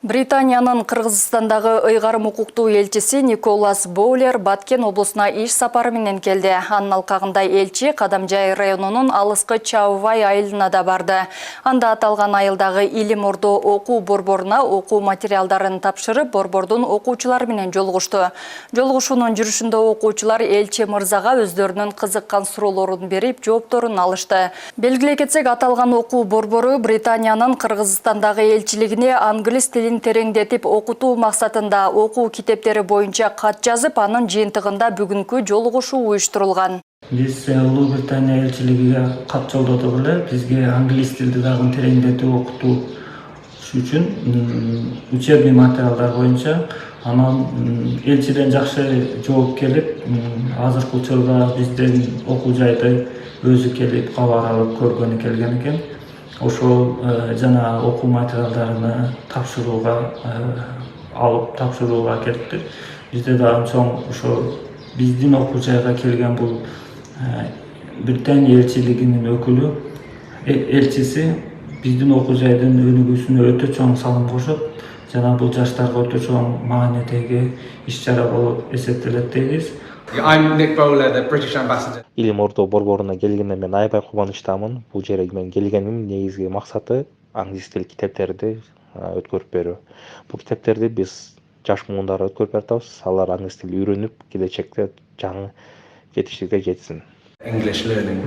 Британиянын Кыргызстандагы ыйгарым укуктуу элчиси Николас Боулер Баткен облусуна иш сапары менен келди. Анын алкагында элчи Кадамжай районунун алыскы Чаувай айылына да барды. Анда аталган айылдагы Илим Ордо окуу борборуна окуу материалдарын тапшырып, борбордун окуучулары менен жолугушту. Жолугушуунун жүрүшүндө окуучулар элчи мырзага өздөрүнүн кызыккан суроолорун берип, жоопторун алышты. Белгилей кетсек, аталган окуу борбору Британиянын Кыргызстандагы элчилигине англис тилин тереңдетип окутуу максатында окуу китептери боюнча кат жазып, анын жыйынтыгында бүгүнкү жолугушуу уюштурулган. Биз Улуу Британия элчилигине кат жолдодук эле. Бизге англис тилди дагы тереңдетип окутуу үчүн учебный материалдар боюнча анан элчиден жакшы жооп келип, азыркы учурда биздин окуу жайды өзү келип кабар алып көргөнү келген экен. Ошол жана окуу материалдарын тапшырууга кетти. Бизде да чоң ошо биздин окуу жайга келген бул Британия элчилигинин өкүлү, элчиси биздин окуу жайдын өнүгүүсүнө өтө чоң салым кошот жана бул жаштарга өтө чоң мааниге иш-чара болуп эсептелет дейбиз. I'm Nick Bowler, the British ambassador. Илим Ордо борборуна келгенде мен аябай кубанычтамын. Бул жерге мен келгениmin негизги максаты англис тил китептерди өткөрүп берүү. Бул китептерди биз жаш муундарга өткөрүп баратабыз. Алар англис тилин үйрөнүп, келечекте жаңы жетиштикке жетсин. English learning.